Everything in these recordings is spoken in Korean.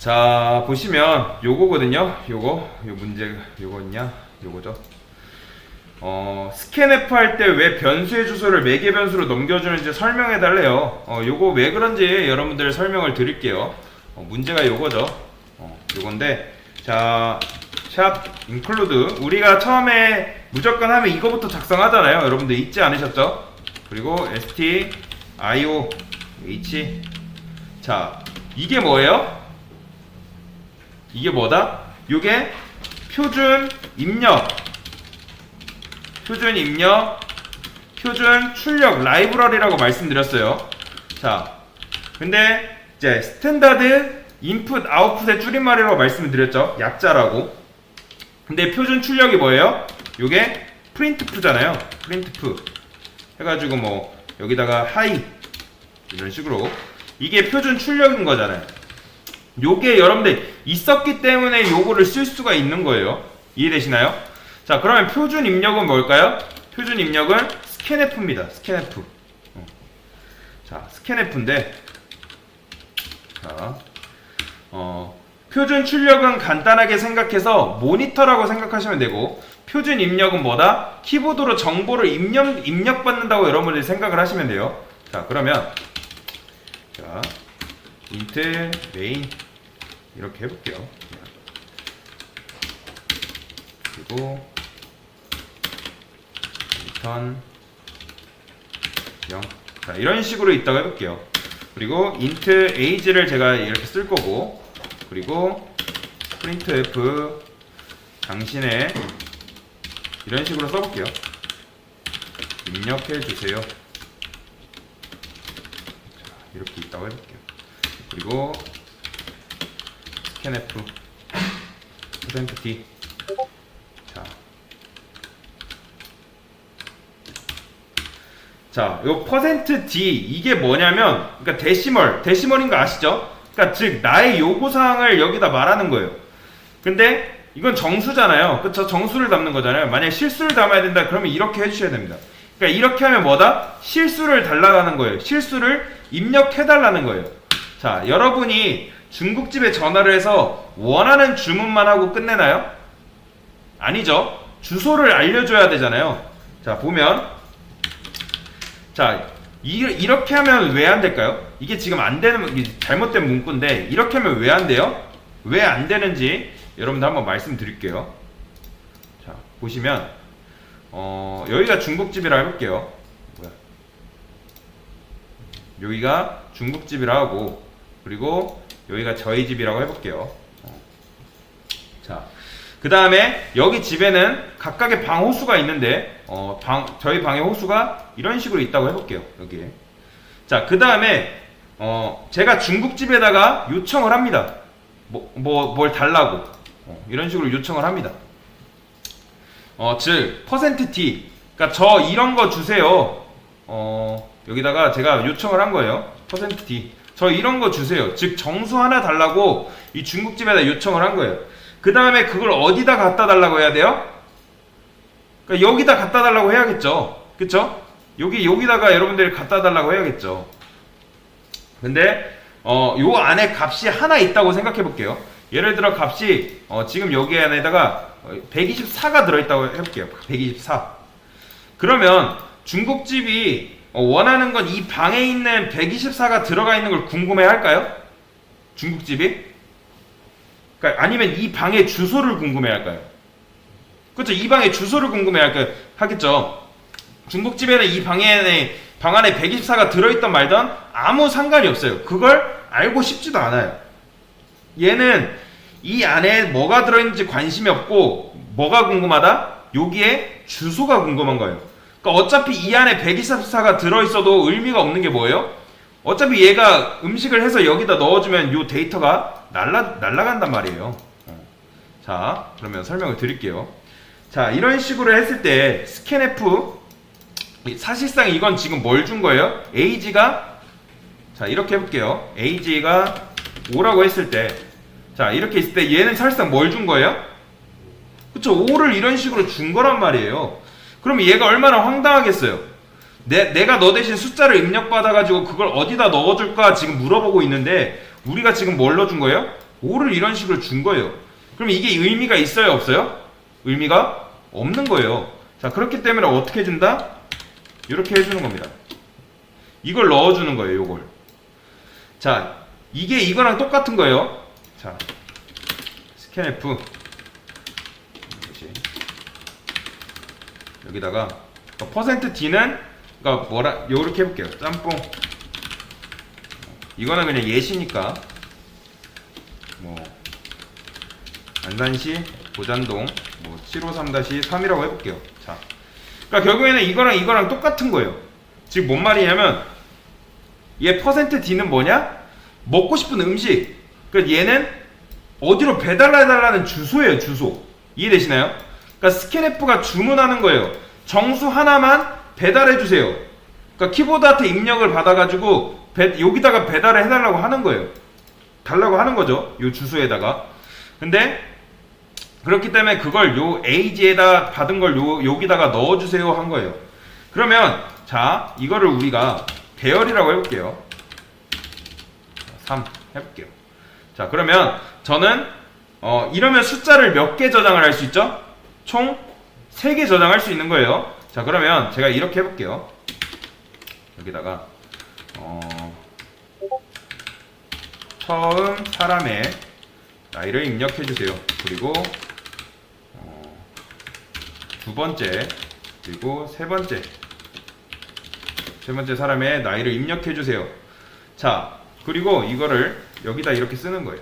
자, 보시면 요거거든요. 요 문제 요거냐? 요거죠. 스캔F 할 때 왜 변수의 주소를 매개 변수로 넘겨주는지 설명해 달래요. 요거 왜 그런지 여러분들 설명을 드릴게요. 문제가 요거죠. 요건데, 자, 샵 include 우리가 처음에 무조건 하면 이거부터 작성하잖아요. 여러분들 잊지 않으셨죠? 그리고 st io h. 자, 이게 뭐예요? 이게 뭐다? 요게 표준 입력, 표준 출력 라이브러리라고 말씀드렸어요. 자, 근데 이제 스탠다드 인풋 아웃풋의 줄임말이라고 말씀드렸죠. 약자라고. 근데 표준 출력이 뭐예요? 요게 printf잖아요. printf 해가지고 뭐 여기다가 하이 이런 식으로 이게 표준 출력인 거잖아요. 요게 여러분들 있었기 때문에 요거를 쓸 수가 있는 거예요. 이해되시나요? 자, 그러면 표준 입력은 뭘까요? 표준 입력은 scanf입니다. scanf. 자, scanf인데, 자, 표준 출력은 간단하게 생각해서 모니터라고 생각하시면 되고, 표준 입력은 뭐다? 키보드로 정보를 입력받는다고 여러분들이 생각을 하시면 돼요. 자, 그러면 자, int main 이렇게 해볼게요. 그리고 return 0. 자, 이런 식으로 있다고 해볼게요. 그리고 int age를 제가 이렇게 쓸 거고, 그리고 printf 당신의 이런 식으로 써볼게요. 입력해 주세요. 이렇게 있다고 해볼게요. 그리고 scanf %d. 자, 요 %d 이게 뭐냐면, 그러니까 데시멀인 거 아시죠? 그러니까 즉 나의 요구사항을 여기다 말하는 거예요. 근데 이건 정수잖아요. 그쵸? 정수를 담는 거잖아요. 만약에 실수를 담아야 된다 그러면 이렇게 해주셔야 됩니다. 그러니까 이렇게 하면 뭐다? 실수를 달라는 거예요. 실수를 입력해달라는 거예요. 자, 여러분이 중국집에 전화를 해서 원하는 주문만 하고 끝내나요? 아니죠. 주소를 알려줘야 되잖아요. 자, 보면 자, 이렇게 하면 왜 안 될까요? 이게 지금 안 되는, 잘못된 문구인데 이렇게 하면 왜 안 돼요? 왜 안 되는지 여러분들 한번 말씀드릴게요. 자, 보시면 여기가 중국집이라 해볼게요. 여기가 중국집이라 하고, 그리고 여기가 저희 집이라고 해볼게요. 자, 그 다음에 여기 집에는 각각의 방 호수가 있는데 저희 방의 호수가 이런 식으로 있다고 해볼게요. 여기에. 자, 그 다음에 제가 중국집에다가 요청을 합니다. 뭘 달라고 이런 식으로 요청을 합니다. 즉 %t, 그러니까 저 이런 거 주세요. 여기다가 제가 요청을 한 거예요. %t, 저 이런 거 주세요. 즉 정수 하나 달라고 이 중국집에다 요청을 한 거예요. 그 다음에 그걸 어디다 갖다 달라고 해야 돼요? 그러니까 여기다 갖다 달라고 해야겠죠. 그쵸? 여기다가 여러분들이 갖다 달라고 해야겠죠. 근데 요 안에 값이 하나 있다고 생각해 볼게요. 예를 들어 값이 지금 여기 안에다가 124가 들어있다고 해볼게요. 124. 그러면 중국집이 원하는 건 이 방에 있는 124가 들어가 있는 걸 궁금해 할까요? 중국집이? 그러니까 아니면 이 방의 주소를 궁금해 할까요? 그렇죠? 이 방의 주소를 궁금해 하겠죠. 중국집에는 이 방 안에 124가 들어있던 말던 아무 상관이 없어요. 그걸 알고 싶지도 않아요. 얘는 이 안에 뭐가 들어있는지 관심이 없고 뭐가 궁금하다? 여기에 주소가 궁금한 거예요. 그러니까 어차피 이 안에 124가 들어있어도 의미가 없는 게 뭐예요? 어차피 얘가 음식을 해서 여기다 넣어주면 이 데이터가 날라간단 말이에요. 자, 그러면 설명을 드릴게요. 자, 이런 식으로 했을 때 scanf, 사실상 이건 지금 뭘 준 거예요? age가, 자, 이렇게 해볼게요. age가 5라고 했을 때, 자, 이렇게 있을 때 얘는 사실상 뭘 준 거예요? 그쵸? 5를 이런 식으로 준 거란 말이에요. 그러면 얘가 얼마나 황당하겠어요? 내가 너 대신 숫자를 입력받아가지고 그걸 어디다 넣어줄까 지금 물어보고 있는데, 우리가 지금 뭘 넣어준 거예요? 5를 이런 식으로 준 거예요. 그럼 이게 의미가 있어요, 없어요? 의미가 없는 거예요. 자, 그렇기 때문에 어떻게 준다? 이렇게 해주는 겁니다. 이걸 넣어주는 거예요, 요걸. 자, 이게 이거랑 똑같은 거예요. 자, 스캔F 여기다가 %D는 그러니까 뭐라 요렇게 해볼게요. 짬뽕. 이거는 그냥 예시니까 뭐 안산시 고잔동 뭐 753-3이라고 해볼게요. 자, 그러니까 결국에는 이거랑 똑같은 거예요. 즉 뭔 말이냐면 얘 %D는 뭐냐? 먹고 싶은 음식. 그러니까 얘는 어디로 배달해달라는 주소예요, 주소. 이해되시나요? 그러니까 스캔F가 주문하는 거예요. 정수 하나만 배달해주세요. 그러니까 키보드한테 입력을 받아가지고 여기다가 배달을 해달라고 하는 거예요. 달라고 하는 거죠. 요 주소에다가. 근데 그렇기 때문에 그걸 요 AG에다 받은 걸 여기다가 넣어주세요 한 거예요. 그러면 자, 이거를 우리가 배열이라고 해볼게요. 3 해볼게요. 자, 그러면 저는 이러면 숫자를 몇 개 저장을 할 수 있죠? 총 3개 저장할 수 있는 거예요. 자, 그러면 제가 이렇게 해볼게요. 여기다가 처음 사람의 나이를 입력해주세요. 그리고 두 번째 그리고 세 번째 사람의 나이를 입력해주세요. 자, 그리고 이거를 여기다 이렇게 쓰는 거예요.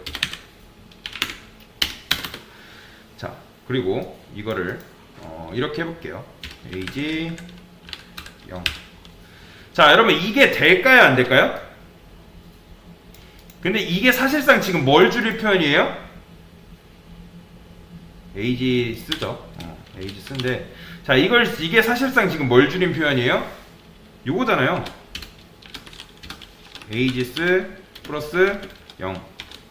자, 그리고 이거를 이렇게 해볼게요. age 0. 자, 여러분 이게 될까요, 안 될까요? 근데 이게 사실상 지금 뭘 줄일 표현이에요? age 쓰죠. age 쓴데, 자, 이게 사실상 지금 뭘 줄인 표현이에요? 요거잖아요. ages 플러스 0.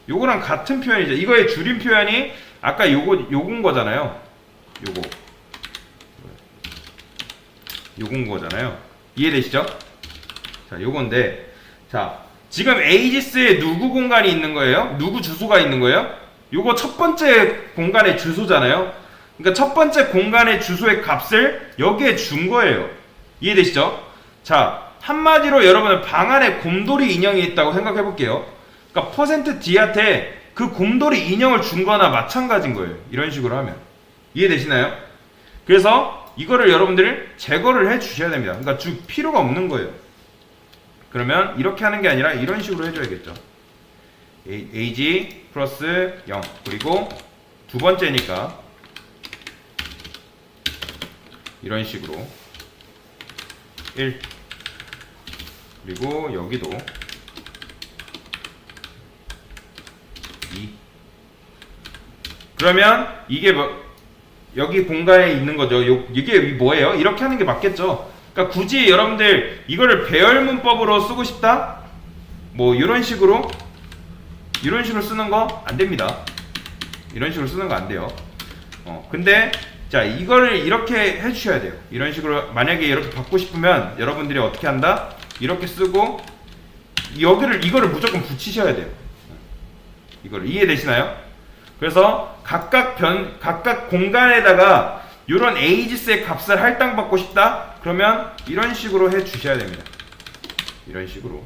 요거랑 같은 표현이죠. 이거의 줄임 표현이 아까 요건 거잖아요. 요건 거잖아요. 이해되시죠? 자, 요건데, 자, 지금 ages에 누구 공간이 있는 거예요? 누구 주소가 있는 거예요? 요거 첫 번째 공간의 주소잖아요. 그러니까 첫 번째 공간의 주소의 값을 여기에 준 거예요. 이해되시죠? 자, 한마디로 여러분은 방 안에 곰돌이 인형이 있다고 생각해 볼게요. 그러니까 %D한테 그 곰돌이 인형을 준 거나 마찬가지인 거예요. 이런 식으로 하면. 이해되시나요? 그래서 이거를 여러분들이 제거를 해 주셔야 됩니다. 그러니까 줄 필요가 없는 거예요. 그러면 이렇게 하는 게 아니라 이런 식으로 해줘야겠죠. age 플러스 0. 그리고 두 번째니까 이런 식으로 1. 그리고 여기도 2. 그러면 이게 여기 공간에 있는 거죠. 이게 뭐예요? 이렇게 하는 게 맞겠죠. 그러니까 굳이 여러분들 이거를 배열 문법으로 쓰고 싶다? 뭐 이런 식으로 쓰는 거 안 됩니다. 이런 식으로 쓰는 거 안 돼요. 근데 자, 이거를 이렇게 해주셔야 돼요. 이런 식으로 만약에 이렇게 받고 싶으면 여러분들이 어떻게 한다? 이렇게 쓰고 이거를 무조건 붙이셔야 돼요. 이거를 이해되시나요? 그래서 각각 공간에다가 이런 ages의 값을 할당받고 싶다? 그러면 이런 식으로 해 주셔야 됩니다. 이런 식으로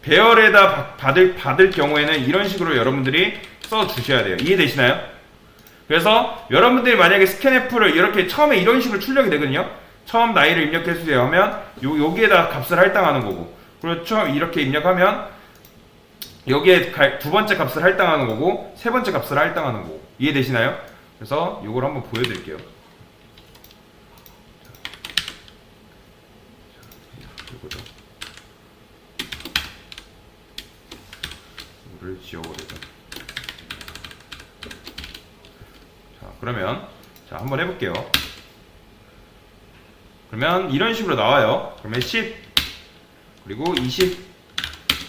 배열에다 받을 경우에는 이런 식으로 여러분들이 써 주셔야 돼요. 이해되시나요? 그래서 여러분들이 만약에 스캔F를 이렇게 처음에 이런 식으로 출력이 되거든요. 처음 나이를 입력해 주세요 하면 여기에다 값을 할당하는 거고, 그리고 처음 이렇게 입력하면 여기에 두 번째 값을 할당하는 거고, 세 번째 값을 할당하는 거고. 이해되시나요? 그래서 이걸 한번 보여드릴게요. 이거죠. 이거를 지워버리죠. 자, 그러면 자, 한번 해볼게요. 그러면 이런 식으로 나와요. 그러면 10, 그리고 20,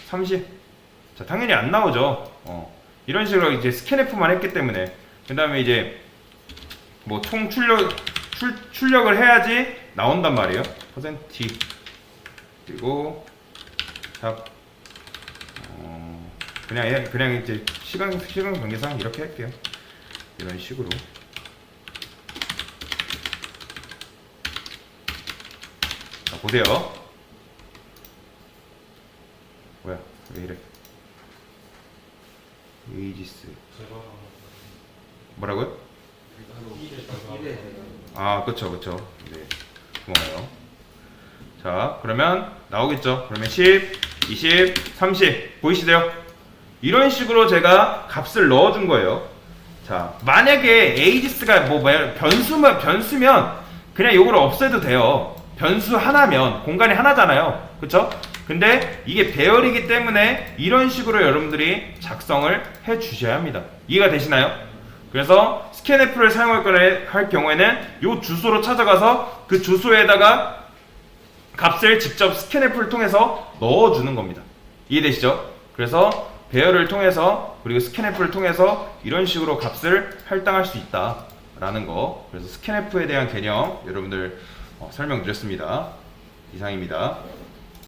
30. 자, 당연히 안 나오죠. 이런 식으로 이제 스캔F만 했기 때문에. 그 다음에 이제 뭐 총 출력을 해야지 나온단 말이에요. %T 그리고 답 그냥 이제 시간 관계상 이렇게 할게요. 이런 식으로. 자, 보세요. 뭐야? 왜 이래? 에이지스. 뭐라고요? 아, 그쵸. 네, 고마워요. 자, 그러면 나오겠죠? 그러면 10, 20, 30 보이시대요? 이런 식으로 제가 값을 넣어준 거예요. 자, 만약에 에이지스가 변수면 그냥 요거를 없애도 돼요. 변수 하나면 공간이 하나잖아요. 그쵸? 근데 이게 배열이기 때문에 이런 식으로 여러분들이 작성을 해 주셔야 합니다. 이해가 되시나요? 그래서 스캔F를 사용할 경우에는 이 주소로 찾아가서 그 주소에다가 값을 직접 스캔F를 통해서 넣어주는 겁니다. 이해되시죠? 그래서 배열을 통해서 그리고 스캔F를 통해서 이런 식으로 값을 할당할 수 있다 라는 거. 그래서 스캔F에 대한 개념 여러분들 설명드렸습니다. 이상입니다.